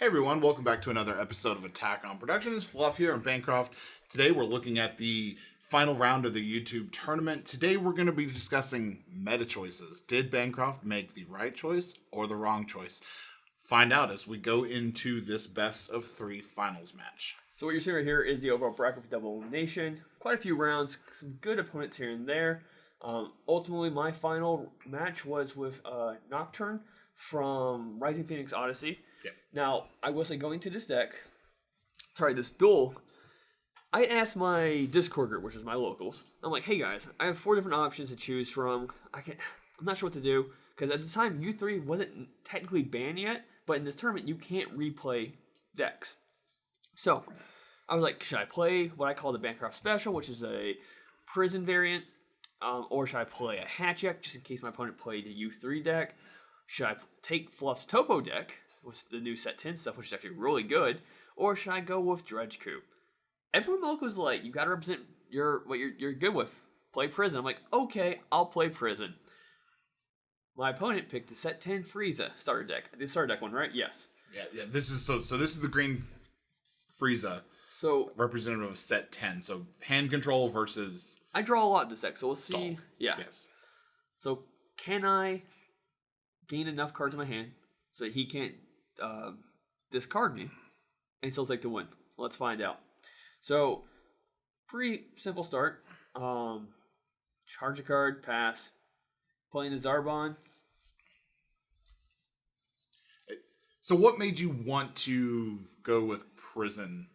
Hey everyone, welcome back to another episode of Attack on Production. It's Fluff here in Bancroft. Today we're looking at the final round of the YouTube tournament. Today we're going to be discussing meta choices. Did Bancroft make the right choice or the wrong choice? Find out as we go into this best of three finals match. So what you're seeing right here is the overall bracket for double elimination. Quite a few rounds, some good opponents here and there. Ultimately, my final match was with Nocturne from Rising Phoenix Odyssey. Yep. Now, I will say going to this duel, I asked my Discord group, which is my locals. I'm like, hey guys, I have 4 different options to choose from. I'm not sure what to do, because at the time, U3 wasn't technically banned yet, but in this tournament, you can't replay decks. So, I was like, should I play what I call the Bancroft Special, which is a prison variant, or should I play a hatch deck, just in case my opponent played a U3 deck? Should I take Fluff's Topo deck, with the new set 10 stuff, which is actually really good, or should I go with Dredge Coup? Everyone was like, you gotta represent what you're good with. Play prison. I'm like, okay, I'll play prison. My opponent picked the set 10 Frieza starter deck. The starter deck one, right? Yes. Yeah. This is so this is the green Frieza. So representative of set 10. So hand control versus I draw a lot in this deck, so we'll see. stall. Yeah. Yes. So can I gain enough cards in my hand so that he can't discard me and still take the win? Let's find out. So, pretty simple start. Charge a card, pass. Playing the Zarbon. So what made you want to go with prison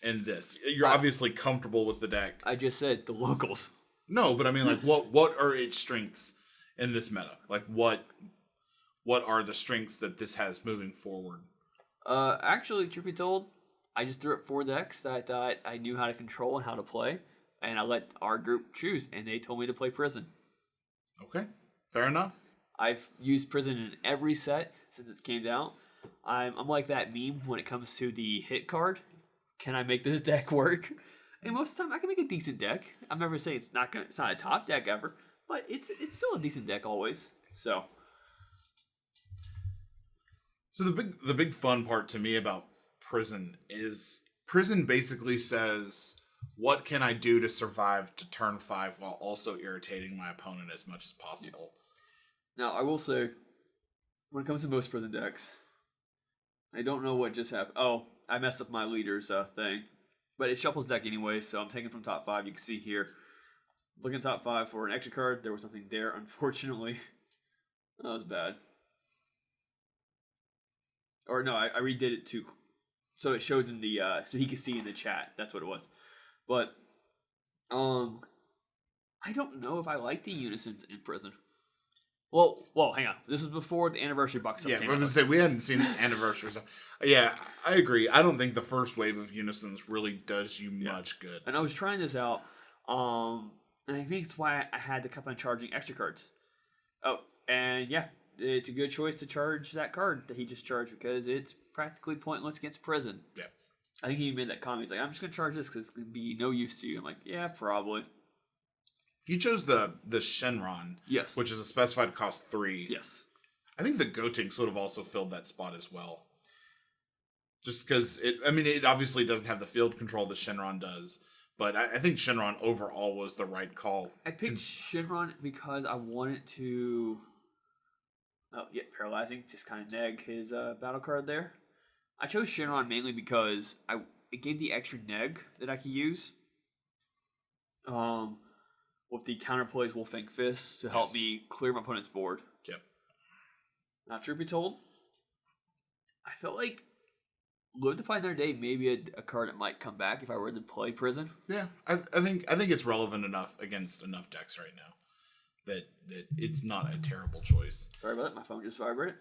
in this? You're obviously comfortable with the deck. I just said the locals. No, but I mean, like, what are its strengths in this meta? Like, what are the strengths that this has moving forward? Actually, truth be told, I just threw up 4 decks that I thought I knew how to control and how to play, and I let our group choose, and they told me to play prison. Okay, fair enough. I've used prison in every set since it came out. I'm like that meme when it comes to the hit card. Can I make this deck work? And most of the time, I can make a decent deck. I'm never saying it's not a top deck ever, but it's still a decent deck always. So the big fun part to me about prison is prison basically says, what can I do to survive to turn 5 while also irritating my opponent as much as possible? Now, I will say, when it comes to most prison decks, I don't know what just happened. Oh, I messed up my leader's thing. But it shuffles deck anyway, so I'm taking from top 5. You can see here. Looking at top 5 for an extra card. There was nothing there, unfortunately. That was bad. Or no, I redid it too. So it showed in the, so he could see in the chat. That's what it was. But, I don't know if I like the unisons in prison. Well, hang on. This is before the anniversary box stuff came out. I was going to say, we hadn't seen the anniversary stuff. Yeah, I agree. I don't think the first wave of unisons really does you much good. And I was trying this out, and I think it's why I had to keep on charging extra cards. Oh, and yeah, it's a good choice to charge that card that he just charged because it's practically pointless against prison. Yeah. I think he made that comment. He's like, I'm just going to charge this because it's going to be no use to you. I'm like, yeah, probably. You chose the Shenron, Yes. which is a specified cost 3. Yes. I think the Gotenks would have also filled that spot as well. Just because it obviously doesn't have the field control that Shenron does, but I think Shenron overall was the right call. I picked Shenron because I wanted to, paralyzing, just kind of neg his battle card there. I chose Shenron mainly because it gave the extra neg that I could use. With the counterplays Wolfang Fist to help me clear my opponent's board. Yep. Now, truth be told, I felt like Live to Fight Another Day maybe a card that might come back if I were to play prison. Yeah, I think it's relevant enough against enough decks right now that it's not a terrible choice. Sorry about that, my phone just vibrated.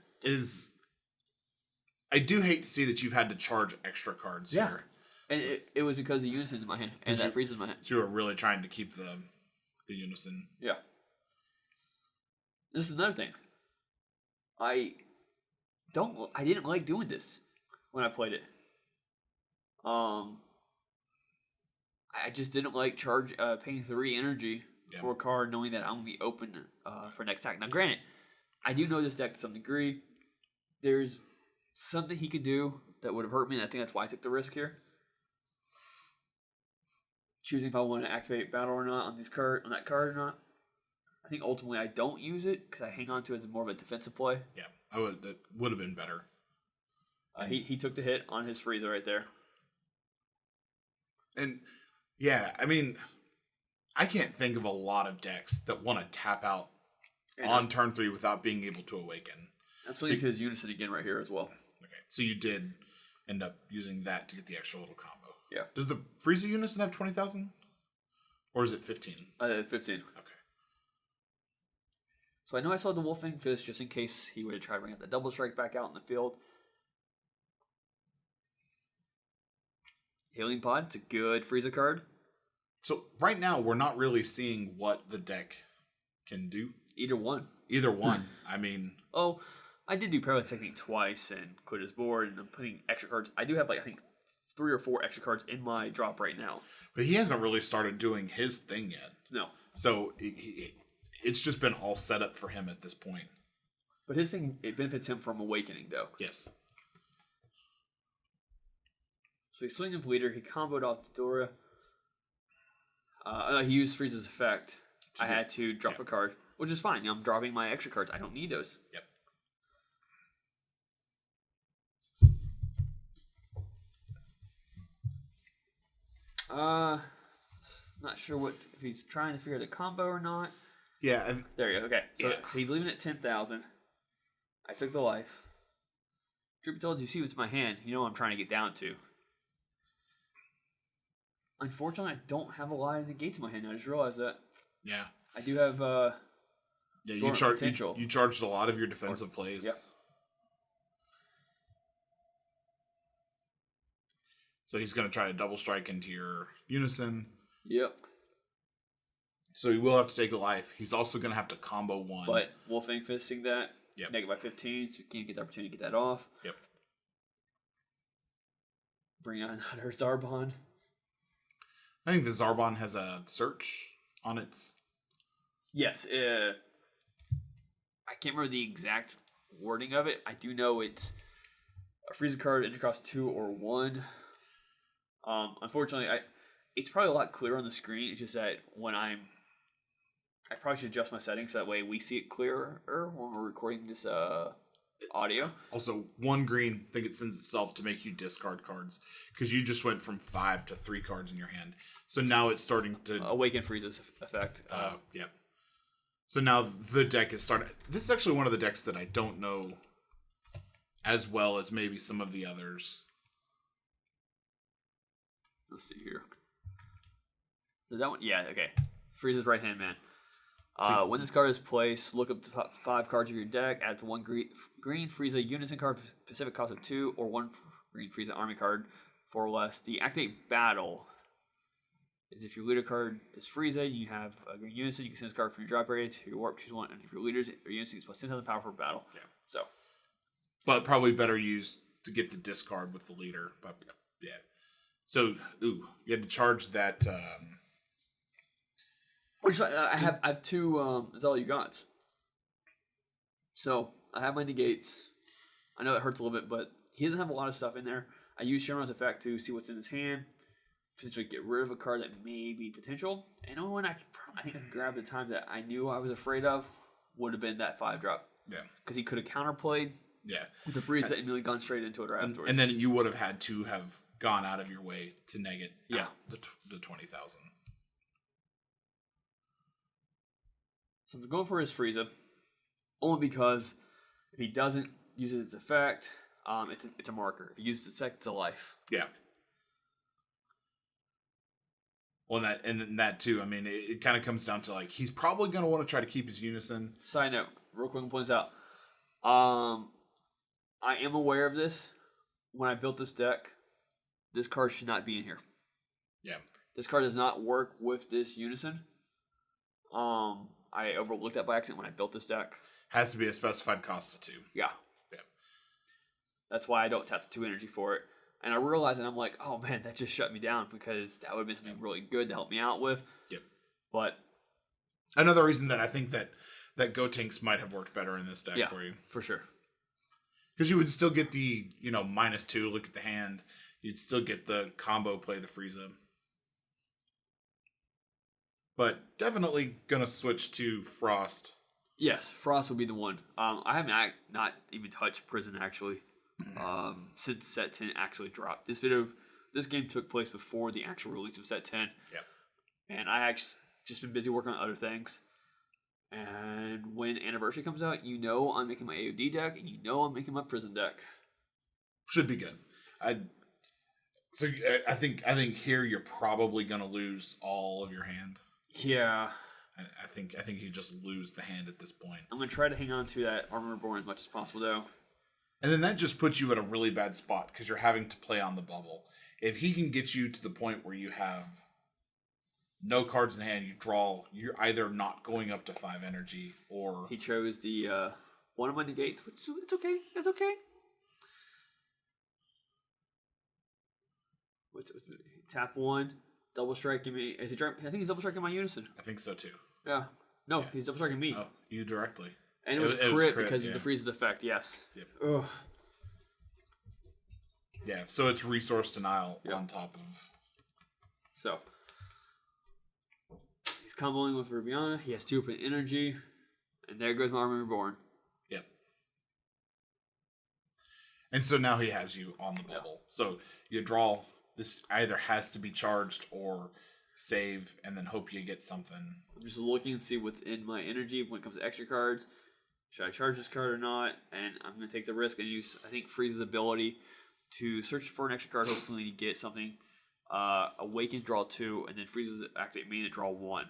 I do hate to see that you've had to charge extra cards here. And it was because the unison's in my hand and that Frieza's in my hand. So you were really trying to keep the unison. Yeah. This is another thing. I didn't like doing this when I played it. I just didn't like paying 3 energy for a card, knowing that I'm gonna be open for next attack. Now, granted, I do know this deck to some degree. There's something he could do that would have hurt me, and I think that's why I took the risk here. Choosing if I want to activate battle or not on that card or not. I think ultimately I don't use it because I hang on to it as more of a defensive play. Yeah, that would have been better. He took the hit on his Frieza right there. And yeah, I mean, I can't think of a lot of decks that want to tap out on turn 3 without being able to awaken. I'm swinging to his Unison again right here as well. Okay, so you did end up using that to get the extra little combo. Yeah. Does the Frieza Unison have 20,000? Or is it 15? 15. Okay. So I know I saw the Wolfing Fist just in case he would have tried to bring up the double strike back out in the field. Healing Pod, it's a good Frieza card. So right now, we're not really seeing what the deck can do. Either one. I mean... Oh, I did do Parallel Technique twice and cleared his board, and I'm putting extra cards. I do have, I think, 3 or 4 extra cards in my drop right now. But he hasn't really started doing his thing yet. No. So it's just been all set up for him at this point. But his thing, it benefits him from Awakening, though. Yes. So he's swinging with Leader. He comboed off Dora. He used Frieza's effect. I had to drop a card, which is fine. I'm dropping my extra cards. I don't need those. Yep. Not sure if he's trying to figure the combo or not. Yeah. There you go. Okay. So he's leaving at 10,000. I took the life. Droopy told you, see what's in my hand. You know what I'm trying to get down to. Unfortunately, I don't have a lot of negates in my hand. I just realized that. Yeah. I do have you charged a lot of your defensive plays. Yep. So he's going to try to double strike into your Unison. Yep. So he will have to take a life. He's also going to have to combo one. But Wolfing Fisting that. Yep. Negative by 15, so you can't get the opportunity to get that off. Yep. Bring on another Zarbon. I think the Zarbon has a search on its... Yes. I can't remember the exact wording of it. I do know it's a Frieza card, enter cost 2 or 1. Unfortunately, it's probably a lot clearer on the screen. It's just that when I probably should adjust my settings so that way we see it clearer when we're recording this audio. Also, 1 green, I think it sends itself to make you discard cards because you just went from 5 to 3 cards in your hand. So now it's starting to Awaken Frieza's effect. Yep. So now the deck is starting. This is actually one of the decks that I don't know as well as maybe some of the others. Let's see here. Is that one? Yeah. Okay. Frieza's right hand man. When this card is placed, look up the top 5 cards of your deck. Add to 1 green Frieza Unison card, specific cost of 2, or 1 green Frieza Army card, 4 or less. The activate battle is if your leader card is Frieza, you have a green Unison, you can send this card from your drop area to your warp, choose 1, and if your leaders or Unison is plus 10,000 power for battle. Yeah. So, but probably better used to get the discard with the leader. But yeah. So, you had to charge that. Which I have 2 Zella Ugats. So I have my negates. I know it hurts a little bit, but he doesn't have a lot of stuff in there. I use Shenron's effect to see what's in his hand, potentially get rid of a card that may be potential. And the only one I think I could grab at the time that I knew I was afraid of would have been that 5-drop. Yeah. Because he could have counterplayed. Yeah. With the Frieza and immediately gone straight into it right afterwards. And then you would have had to have gone out of your way to negate the 20,000. So I'm going for his Frieza, only because if he doesn't use its effect, it's a marker. If he uses its effect, it's a life. Yeah. Well, that too. I mean, it kind of comes down to he's probably going to want to try to keep his Unison. Side note, real quick, points out. I am aware of this. When I built this deck, this card should not be in here. Yeah. This card does not work with this Unison. I overlooked that by accident when I built this deck. Has to be a specified cost of 2. Yeah. Yeah. That's why I don't tap the 2 energy for it. And I realized, and I'm like, oh man, that just shut me down because that would have been something really good to help me out with. Yep. But another reason that I think that Gotenks might have worked better in this deck for you. For sure. Because you would still get the, -2, look at the hand. You'd still get the combo play the Frieza. But definitely going to switch to Frost. Yes, Frost would be the one. I haven't not even touched Prison, actually, since Set 10 actually dropped. This game took place before the actual release of Set 10. Yep. And I actually just been busy working on other things. And when Anniversary comes out, I'm making my AOD deck, and I'm making my Prison deck. Should be good. I think here you're probably gonna lose all of your hand. Yeah. I think you just lose the hand at this point. I'm gonna try to hang on to that Armor Reborn as much as possible, though. And then that just puts you at a really bad spot because you're having to play on the bubble. If he can get you to the point where you have no cards in hand, you're either not going up to 5 energy or... He chose the one of my negates, which it's okay. That's okay. What's it? Tap 1, double striking me. I think he's double striking my Unison. I think so too. Yeah. No, he's double striking me. Oh, you directly. And it was crit because of the Frieza's effect, yes. Yep. Ugh. Yeah, so it's resource denial on top of... So... He's comboing with Rubiana. He has 2 open energy. And there goes my Armor Reborn. Yep. And so now he has you on the bubble. Yeah. So you draw... This either has to be charged or save and then hope you get something. I'm just looking to see what's in my energy when it comes to extra cards. Should I charge this card or not? And I'm going to take the risk and use, I think, Frieza's ability to search for an extra card, hopefully to get something. Awaken, draw 2, and then Frieza's activate me to draw 1.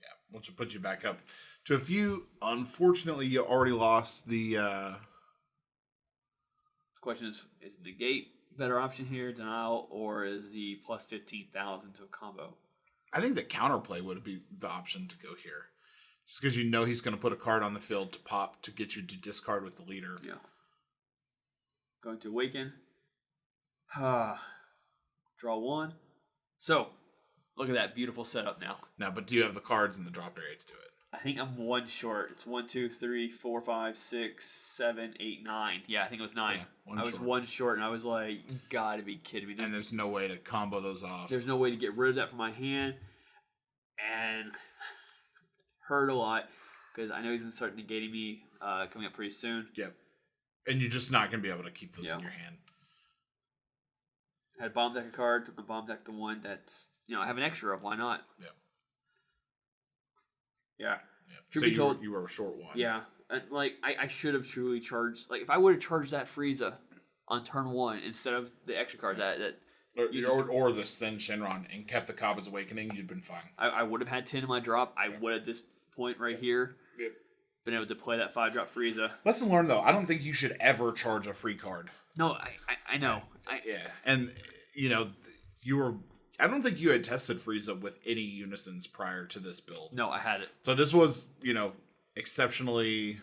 Yeah, which will put you back up to a few. Unfortunately, you already lost the... The question is negate better option here, denial, or is the plus 15,000 to a combo? I think the counterplay would be the option to go here. Just because he's going to put a card on the field to pop to get you to discard with the leader. Yeah. Going to awaken. Draw 1. So, look at that beautiful setup now. Now, but do you have the cards in the drop area to do it? I think I'm 1 short. It's 1, 2, 3, 4, 5, 6, 7, 8, 9. Yeah, I think it was 9. Yeah, I was 1 short, and I was like, you gotta be kidding me. And there's no way to combo those off. There's no way to get rid of that from my hand. And hurt a lot, because I know he's going to start negating me coming up pretty soon. Yep. And you're just not going to be able to keep those in your hand. I had bomb deck a card, took the bomb deck the one that's, I have an extra of, why not? Yep. Yeah. Yep. So you were a short 1. Yeah. And, I should have truly charged, if I would have charged that Frieza on turn 1 instead of the extra card or the Sen Shenron and kept the Kabba's Awakening, you'd been fine. I would have had 10 in my drop. I would at this point right here been able to play that 5-drop Frieza. Lesson learned, though. I don't think you should ever charge a free card. No, I know. And, I don't think you had tested Frieza with any Unisons prior to this build. No, I had it. So this was, exceptionally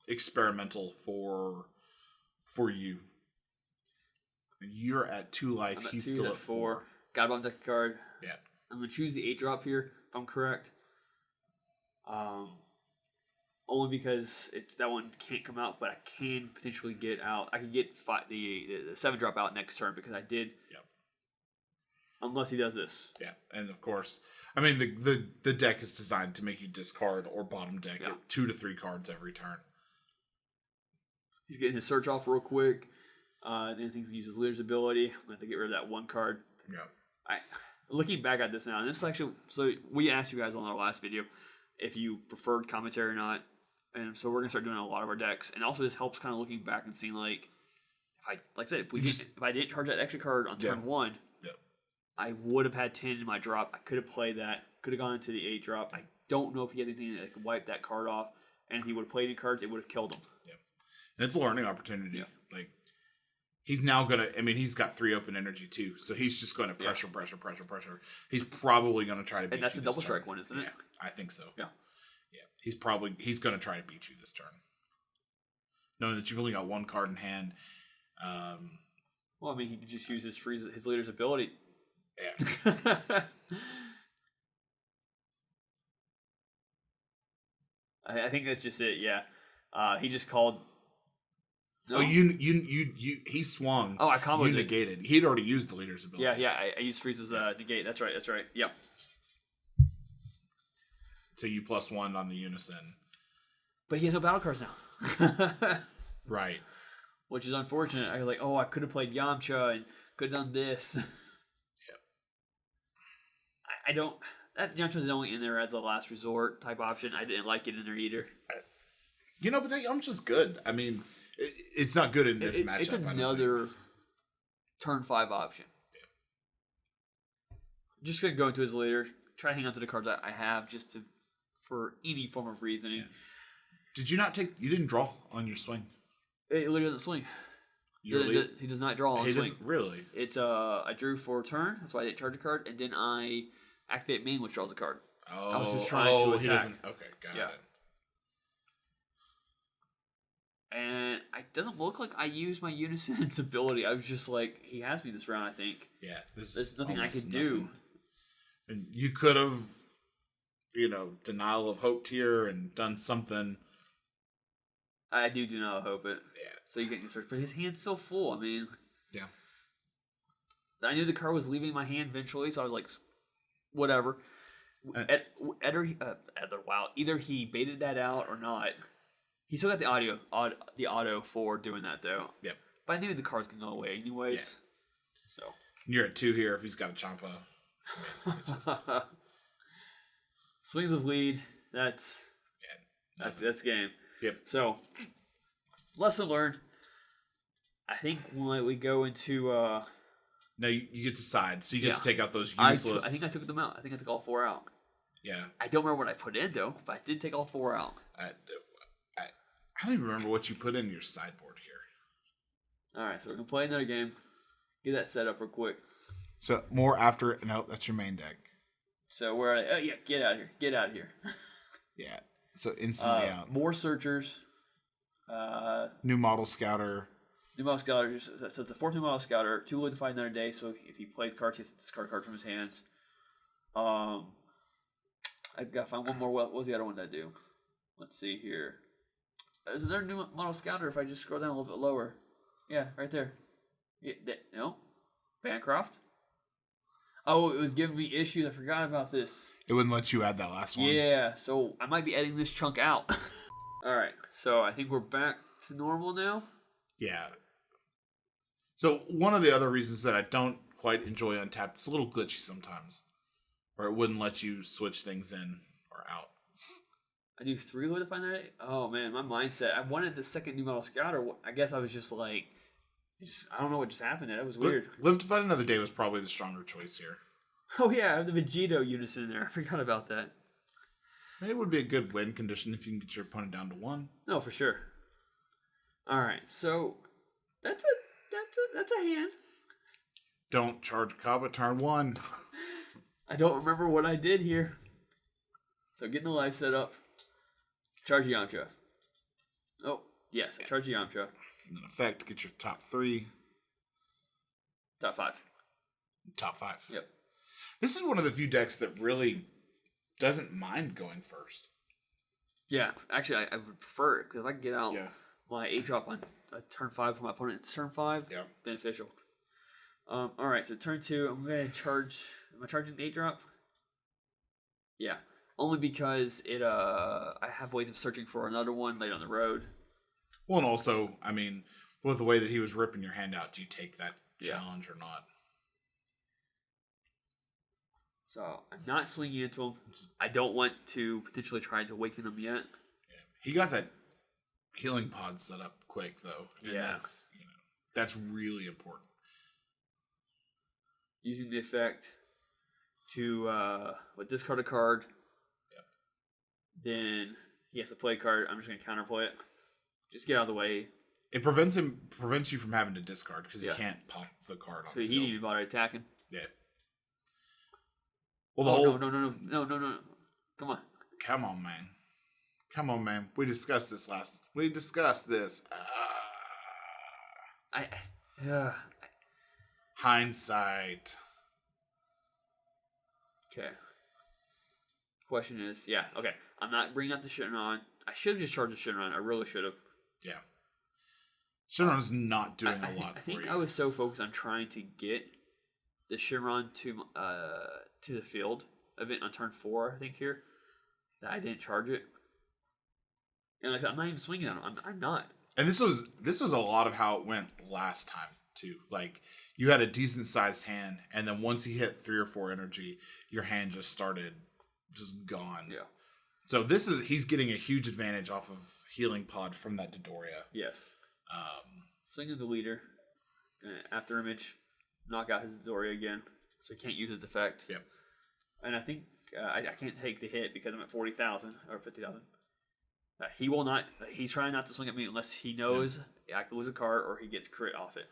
experimental for you. You're at 2 life. He's still at 4. Got a bomb deck card. Yeah. I'm going to choose the 8-drop here, if I'm correct. Only because that one can't come out, but I can potentially get out. I can get the 7-drop out next turn because I did. Yep. Unless he does this. Yeah, and of course, the deck is designed to make you discard or bottom deck at 2 to 3 cards every turn. He's getting his search off real quick. Then things use his leader's ability. I'm going to have to get rid of that 1 card. Yeah. Looking back at this now, and this is actually, so we asked you guys on our last video if you preferred commentary or not. And so we're going to start doing a lot of our decks. And also this helps kind of looking back and seeing if I didn't charge that extra card on turn 1, I would have had 10 in my drop. I could have played that. Could have gone into the 8-drop. I don't know if he has anything that could wipe that card off. And if he would have played any cards, it would have killed him. Yeah. And it's a learning opportunity. Yeah. He's now going to, he's got 3 open energy too. So he's just going to pressure. He's probably going to try to beat you. And that's the double strike one, isn't it? Yeah, I think so. Yeah. Yeah. He's going to try to beat you this turn. Knowing that you've only got 1 card in hand. Well, he could just use his leader's ability. Yeah. I think that's just it, yeah. He just called. No? Oh, he swung. Oh, I comboed You negated. He'd already used the leader's ability. Yeah. I used Frieza's negate. That's right. Yep. So you +1 on the unison. But he has no battle cards now. Right. Which is unfortunate. I was like, I could have played Yamcha and could have done this. Yep. I don't. That Yamcha's only in there as a last resort type option. I didn't like it in there either. But that Yamcha's good. I mean, it's not good in this matchup. It's another turn 5 option. Yeah. Just gonna go into his leader. Try to hang on to the cards I have just for any form of reasoning. Yeah. Did you not take? You didn't draw on your swing. It literally doesn't swing. He does not draw on swing. Really? It's I drew for a turn. That's why I didn't charge a card, and then I activate main, which draws a card. Oh, I was just trying to attack. He doesn't. Okay, got it. And it doesn't look like I used my Unison's ability. I was just like, he has me this round, I think. Yeah, there's nothing I could do. And you could have, denial of hope here and done something. I do not hope it. Yeah. So you get your search, but his hand's so full. I mean, yeah. I knew the card was leaving my hand eventually, so I was like, whatever. Either he baited that out or not. He still got the auto for doing that though. Yep. But I knew the cards can go away anyways. Yeah. So you're at 2 here if he's got a Champa. It's just... Swings of lead. That's game. Yep. So lesson learned. I think when we go into no, you get to side, so you get to take out those useless. I think I took them out. I think I took all 4 out. Yeah. I don't remember what I put in though, but I did take all 4 out. I don't even remember what you put in your sideboard here. All right, so we're gonna play another game. Get that set up real quick. So more after. No, that's your main deck. So we're at. Oh yeah, get out of here! Get out of here! Yeah. So instantly out. More searchers. New model scouter. New model scouter. So it's a 4-2 model scouter. 2 wood to find another day. So if he plays cards, he has to discard cards from his hands. I gotta find one more. What was the other one that I do? Let's see here. Is there a new model scouter if I just scroll down a little bit lower? Yeah, right there. No? Bancroft? Oh, it was giving me issues. I forgot about this. It wouldn't let you add that last one. Yeah, so I might be editing this chunk out. Alright, so I think we're back to normal now. Yeah. So one of the other reasons that I don't quite enjoy Untapped, it's a little glitchy sometimes. Or it wouldn't let you switch things in or out. I do 3 wood to find that. Oh man, my mindset. I wanted the second new model scouter. I guess I was just like, I don't know what just happened. That was weird. Live to Fight Another Day was probably the stronger choice here. Oh yeah, I have the Vegito unison in there. I forgot about that. It would be a good win condition if you can get your opponent down to 1. No, for sure. All right, so that's a hand. Don't charge Kaba turn 1. I don't remember what I did here. So getting the live set up. Charge Yamcha. Oh, yes, charge Yamcha. And in effect, get your top 3. Top 5. Top 5. Yep. This is one of the few decks that really doesn't mind going first. Yeah, actually, I would prefer it because if I can get out my 8-drop on turn 5 for my opponent's turn 5, beneficial. All right, so turn 2, I'm going to charge. Am I charging the 8-drop? Yeah. Only because I have ways of searching for another one later on the road. Well, and also, I mean, with the way that he was ripping your hand out, do you take that challenge or not? So I'm not swinging into him. I don't want to potentially try to awaken him yet. Yeah. He got that healing pod set up quick, though. And that's really important. Using the effect to discard a card. Then he has to play a card. I'm just going to counterplay it. Just get out of the way. It prevents you from having to discard because you can't pop the card on the field. So he didn't even bother attacking. Yeah. Well, no. Come on. Come on, man. We discussed this Hindsight. Okay. Question is, okay. I'm not bringing out the shit on I should have just charged the Shinron. I really should have. Yeah. Shinron's not doing a lot for you. I think I was so focused on trying to get the Shinron to the field event on turn 4, I think, here, that I didn't charge it. And like, I'm not even swinging on him. I'm not. And this was a lot of how it went last time, too. Like, you had a decent-sized hand, and then once he hit 3 or 4 energy, your hand just started just gone. Yeah. So he's getting a huge advantage off of Healing Pod from that Dodoria. Yes. Swing of the leader. After image, knock out his Dodoria again, so he can't use its effect. Yep. And I think I can't take the hit because I'm at 40,000 or 50,000. He will not. He's trying not to swing at me unless he knows I could lose a card or he gets crit off it.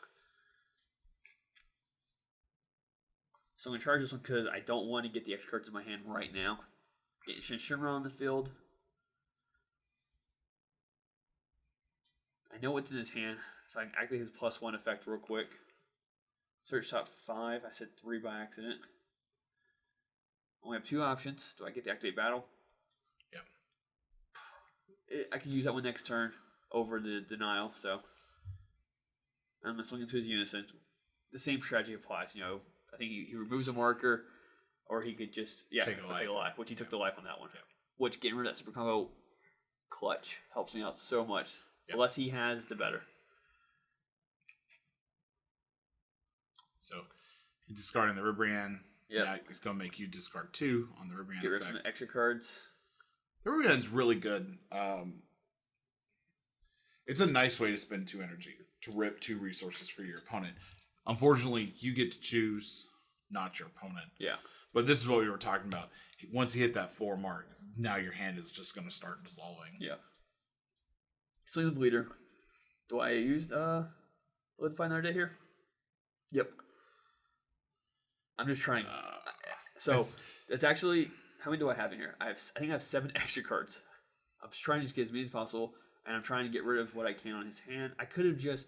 So I'm going to charge this one because I don't want to get the extra cards in my hand right now. Getting Shinron on the field. I know what's in his hand, so I can activate his +1 effect real quick. Search top 5. I said 3 by accident. Only have 2 options. Do I get to activate battle? Yep. I can use that one next turn over the denial, so I'm going to swing into his unison. The same strategy applies, I think he removes a marker, or he could just take a life, which he took the life on that one. Yep. Which getting rid of that super combo clutch helps me out so much. Yep. The less he has, the better. So, discarding the Ribrianne. Yeah, now he's going to make you discard 2 on the Ribrianne. Get rid of some extra cards. The Ribrianne's really good. It's a nice way to spend 2 energy to rip 2 resources for your opponent. Unfortunately, you get to choose, not your opponent. Yeah. But this is what we were talking about. Once you hit that 4 mark, now your hand is just going to start dissolving. Yeah. Swing the bleeder. Do I use Let's Find Another Day here? Yep. I'm just trying. So it's actually, how many do I have in here? I think I have 7 extra cards. I'm just trying to get as many as possible, and I'm trying to get rid of what I can on his hand. I could have just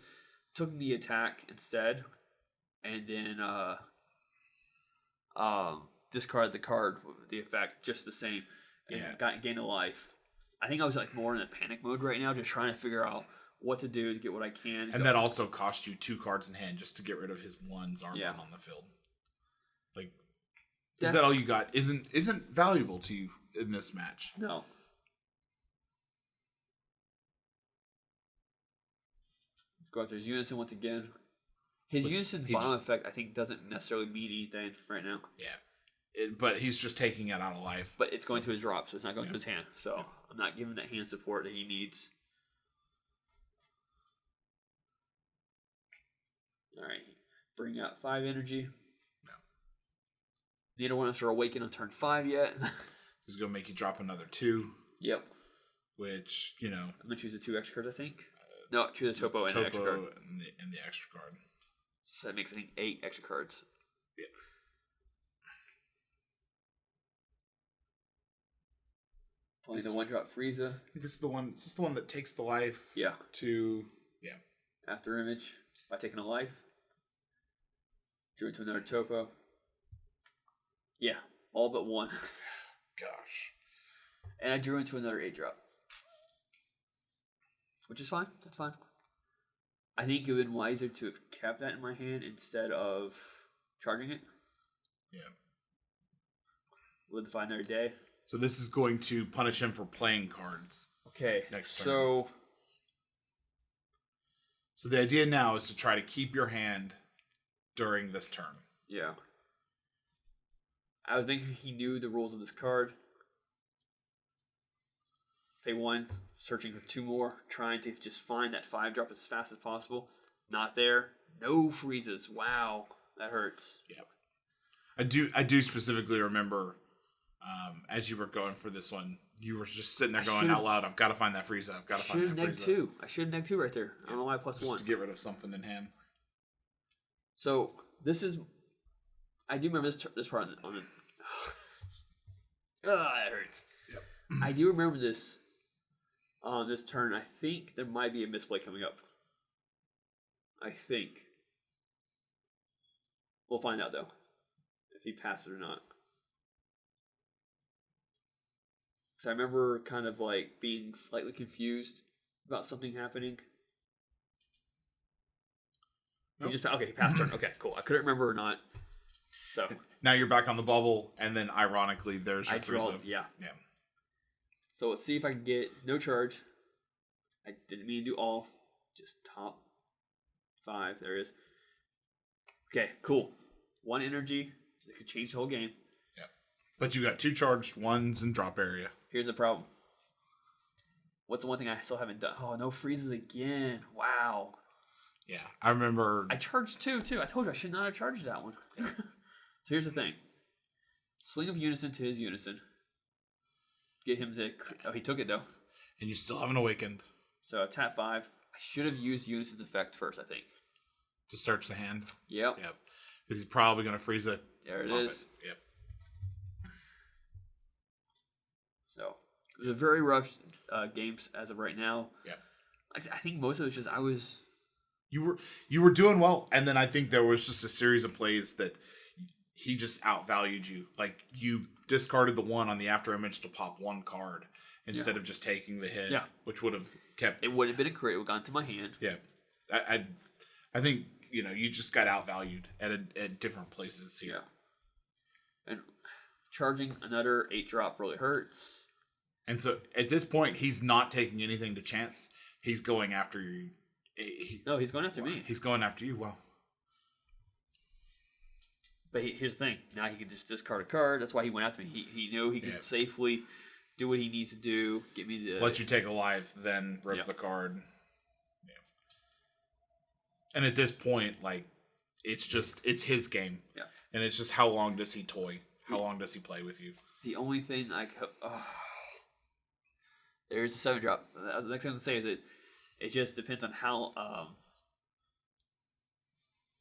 took the attack instead, and then discard the card with the effect just the same, and gain a life. I think I was like more in a panic mode right now, just trying to figure out what to do to get what I can. And that also cost you 2 cards in hand just to get rid of his 1 Zarban on the field. Like, is that all you got? Isn't valuable to you in this match? No. Let's go after his unison once again. His unison bottom effect, I think, doesn't necessarily mean anything right now. Yeah. But he's just taking it out of life. But it's going to his drop, so it's not going to his hand. So I'm not giving that hand support that he needs. Alright. Bring out 5 energy. Neither one of us are awakened on turn 5 yet. He's going to make you drop another 2. Yep. Which, I'm going to choose the 2 extra cards, I think. No, choose the Topo and the extra card. And the extra card. So that makes, I think, 8 extra cards. Yeah. Playing the 1-drop Frieza. This is the one that takes the life. Yeah. After image. By taking a life. Drew into another Topo. Yeah. All but 1. Gosh. And I drew into another 8-drop. Which is fine. That's fine. I think it would have been wiser to have kept that in my hand instead of charging it. Yeah. Live to find another day. So this is going to punish him for playing cards. Okay. Next turn. So the idea now is to try to keep your hand during this turn. Yeah. I was thinking he knew the rules of this card. Pay 1, searching for 2 more, trying to just find that 5-drop as fast as possible. Not there. No freezes. Wow, that hurts. Yeah. I do specifically remember as you were going for this one, you were just sitting there going out loud, I've got to find that Frieza. I've got to find that Frieza. 2. I should have neg 2 right there. I don't know why I +1. Just to get rid of something in hand. So this is, I do remember this part on the that hurts. Yep. I do remember this on this turn. I think there might be a misplay coming up. I think. We'll find out though, if he passes it or not. Because So I remember kind of like being slightly confused about something happening. Nope. He passed turn. Okay, cool. I couldn't remember or not. So now you're back on the bubble, and then ironically, there's your Frieza. Yeah. So let's see if I can get no charge. I didn't mean to do all, just top 5. There it is. Okay, cool. 1 energy. It could change the whole game. Yeah. But you got 2 charged ones in drop area. Here's the problem. What's the one thing I still haven't done? Oh, no freezes again. Wow. Yeah, I remember. I charged 2 too. I told you I should not have charged that one. So here's the thing. Swing of Unison to his Unison. Get him to... Oh, he took it though. And you still haven't awakened. So tap 5. I should have used Unison's effect first, I think. To search the hand? Yep. Because he's probably going to freeze it. There it is. Yep. So it was a very rough game as of right now. Yep. I think most of it was just I was... You were doing well, and then I think there was just a series of plays that he just outvalued you. Like, you discarded the 1 on the after image to pop 1 card instead of just taking the hit, which would have kept... It would have been a crit. It would have gone to my hand. Yeah. I think, you just got outvalued at different places here. Yeah. And charging another 8-drop really hurts. And so, at this point, he's not taking anything to chance. He's going after you. No, he's going after me. He's going after you. Wow. But here's the thing. Now he can just discard a card. That's why he went after me. He knew he could safely do what he needs to do. Get me the... Let you take a life, then rip the card. Yeah. And at this point, it's his game. Yeah. And it's just how long does he toy? How long does he play with you? The only thing there's a 7-drop. The next thing I was going to say is it just depends on how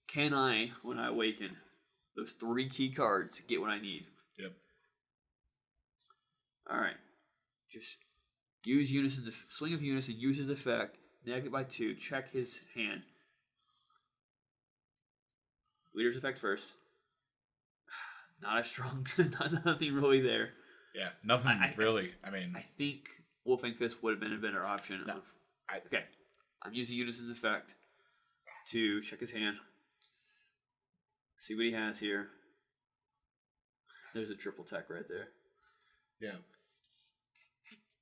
can I, when I awaken, those 3 key cards get what I need. Yep. All right. Just use Unison's Swing of Unison, use his effect, negative by 2, check his hand. Leader's effect first. Not as strong. Nothing really there. Yeah, nothing really. I think Wolfing Fist would have been a better option. No, okay. I'm using Unison's effect to check his hand. See what he has here. There's a triple tech right there. Yeah.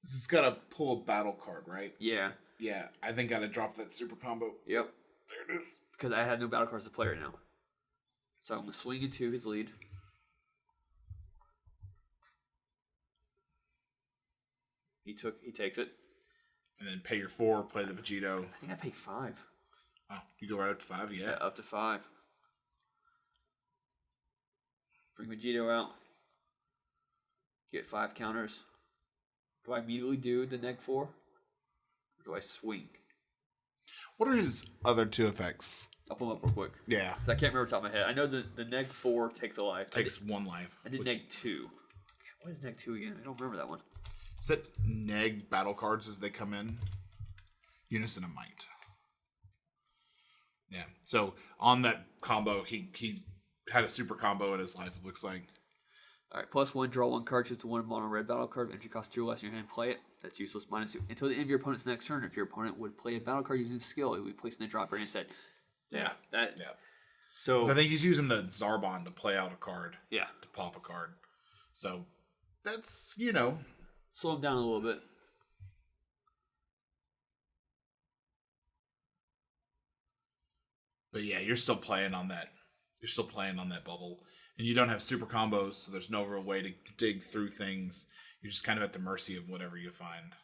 This has got to pull a battle card, right? Yeah. Yeah, I think I got to drop that super combo. Yep. There it is. Because I had no battle cards to play right now. So I'm going to swing into his lead. He takes it. And then pay your 4, play the Vegito. I think I pay 5. Oh, you go right up to 5? Yeah. Up to 5. Bring Vegito out. Get 5 counters. Do I immediately do the neg 4? Or do I swing? What are his other 2 effects? I'll pull them up real quick. Yeah. I can't remember off the top of my head. I know the neg 4 takes a life. Takes 1 life. I did neg 2. What is neg 2 again? I don't remember that one. Is that neg battle cards as they come in? Unison and Might. Yeah. So on that combo, he had a super combo in his life, it looks like. All right, +1, draw 1 card, choose 1 mono red battle card. Entry cost 2 less in your hand, play it. That's useless. -2. Until the end of your opponent's next turn, if your opponent would play a battle card using skill, it would be placed in the drop area instead. Yeah. So I think he's using the Zarbon to play out a card. Yeah. To pop a card. So that's, slow him down a little bit. But yeah, you're still playing on that. You're still playing on that bubble. And you don't have super combos, so there's no real way to dig through things. You're just kind of at the mercy of whatever you find.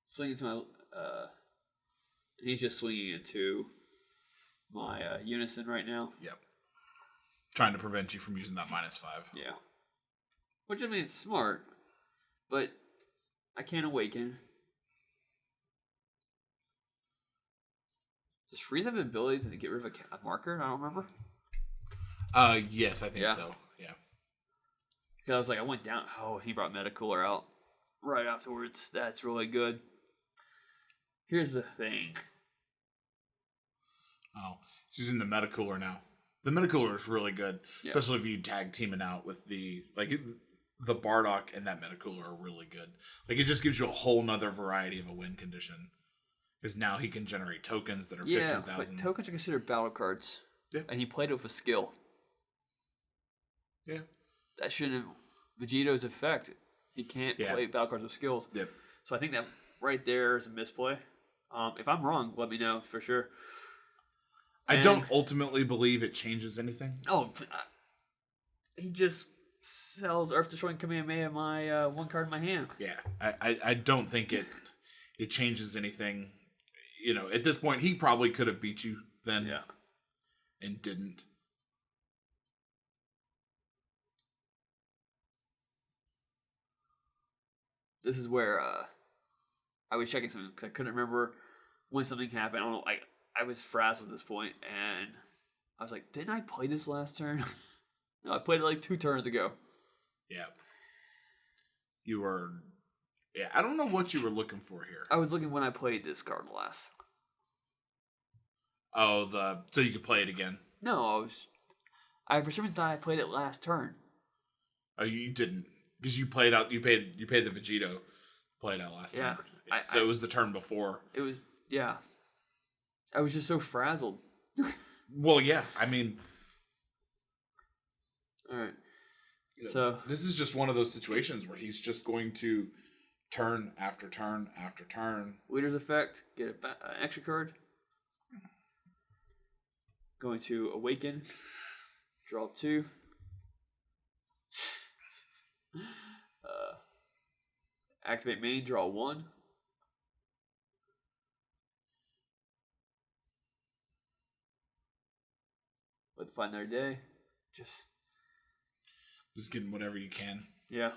Swinging to my... he's just swinging into my Unison right now. Yep. Trying to prevent you from using that -5. Yeah. Which, I mean, it's smart. But I can't awaken. Does Frieza have the ability to get rid of a marker? I don't remember. Yes, I think so. Yeah. Because I was like, I went down. Oh, he brought Metacooler out right afterwards. That's really good. Here's the thing. Oh, he's using the Metacooler now. The Metacooler is really good, especially if you tag teaming out with the the Bardock and that Metacooler are really good. Like, it just gives you a whole nother variety of a win condition. Because now he can generate tokens that are 15,000. But tokens are considered battle cards. Yeah. And he played it with a skill. Yeah. That shouldn't... Vegeto's effect. He can't play battle cards with skills. Yep. So I think that right there is a misplay. If I'm wrong, let me know for sure. I don't ultimately believe it changes anything. Oh, he just sells Earth Destroying Kamehameha my one card in my hand. Yeah, I don't think it changes anything. You know, at this point, he probably could have beat you then. Yeah. And didn't. This is where I was checking something because I couldn't remember when something happened. I don't know. I was frazzled at this point, and I was like, didn't I play this last turn? No, I played it like 2 turns ago. Yeah. You were... Yeah, I don't know what you were looking for here. I was looking when I played this card last. Oh, so you could play it again? No, I for some reason thought I played it last turn. Oh, you didn't, because you played out. You paid the Vegito. Played out last turn. Yeah. So it was the turn before. It was I was just so frazzled. Well, yeah. I mean, all right. So this is just one of those situations where he's just going to turn after turn after turn. Leader's effect. Get an extra card. Going to awaken. Draw 2. Activate main. Draw 1. Let the find another day. Just getting whatever you can. Yeah.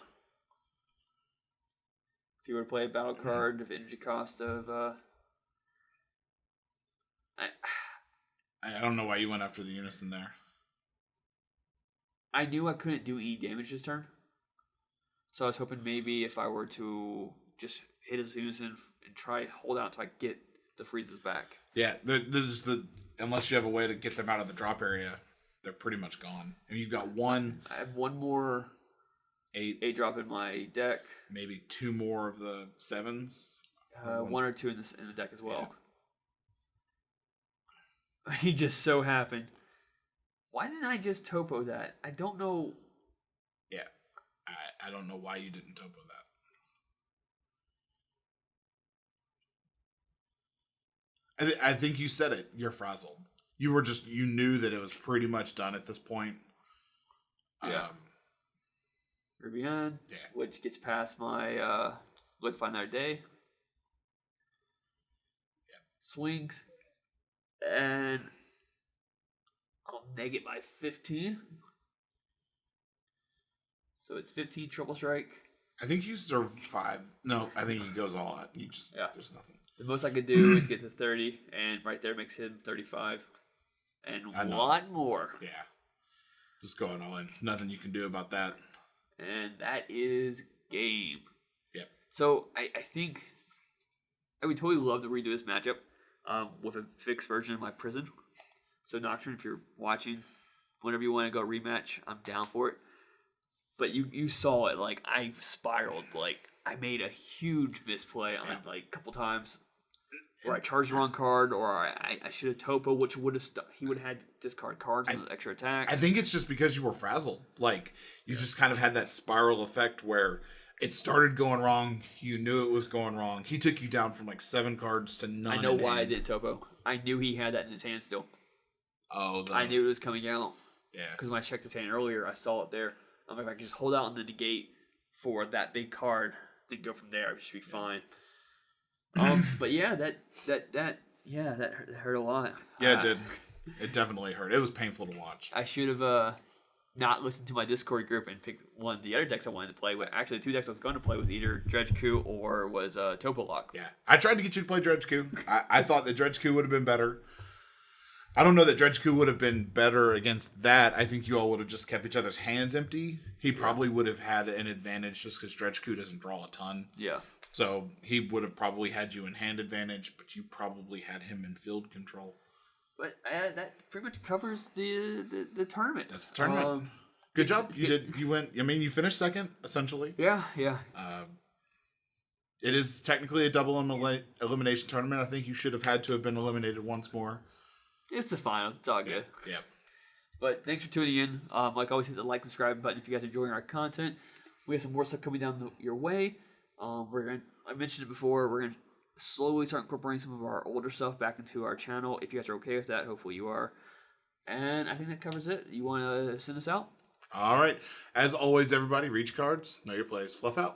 If you were to play a battle card of energy cost of I don't know why you went after the Unison there. I knew I couldn't do any damage this turn. So I was hoping maybe if I were to just hit his Unison and try hold out until I get the Friezas back. Yeah, this is unless you have a way to get them out of the drop area, they're pretty much gone. And you've got one. I have one more 8 drop in my deck. Maybe 2 more of the 7s. 1 or 2 in the deck as well. Yeah. He just so happened. Why didn't I just topo that? I don't know. Yeah, I don't know why you didn't topo that. I think you said it. You're frazzled. You knew that it was pretty much done at this point. Yeah. Rubian, which gets past my let's find another day. Yeah. Swings. And I'll neg it by 15. So it's 15 triple strike. I think you survive. No, I think he goes all out. You just there's nothing. The most I could do is get to 30, and right there makes him 35. And a lot more. Yeah. Just going all in. Nothing you can do about that. And that is game. Yep. So I think I would totally love to redo this matchup with a fixed version of my prison. So Nocturne, if you're watching, whenever you want to go rematch, I'm down for it. But you saw it, like I spiraled, like I made a huge misplay on like a couple times. Or I charged the wrong card, or I should have topo, which would have he would have had to discard cards and extra attacks. I think it's just because you were frazzled. Like you just kind of had that spiral effect where it started going wrong. You knew it was going wrong. He took you down from like 7 cards to none. I know why I didn't topo. I knew he had that in his hand still. Oh, I knew it was coming out. Yeah. Because when I checked his hand earlier, I saw it there. I'm like, if I can just hold out on the negate for that big card, then go from there. I should be fine. But yeah, that hurt a lot. Yeah, it did. It definitely hurt. It was painful to watch. I should have not listened to my Discord group and picked one of the other decks I wanted to play. But actually, the 2 decks I was going to play was either Dredge Coup or was Topo Lock. Yeah, I tried to get you to play Dredge Coup. I thought that Dredge Coup would have been better. I don't know that Dredge Coup would have been better against that. I think you all would have just kept each other's hands empty. He probably would have had an advantage just because Dredge Coup doesn't draw a ton. Yeah. So he would have probably had you in hand advantage, but you probably had him in field control. But that pretty much covers the tournament. That's the tournament. Good job. You went. I mean, you finished second essentially. Yeah. It is technically a double elimination tournament. I think you should have had to have been eliminated once more. It's the final. It's all good. Yeah. But thanks for tuning in. Like always, hit the like, subscribe button if you guys are enjoying our content. We have some more stuff coming down your way. I mentioned it before. We're gonna slowly start incorporating some of our older stuff back into our channel. If you guys are okay with that, hopefully you are. And I think that covers it. You want to send us out? All right. As always, everybody, reach cards, know your place. Fluff out.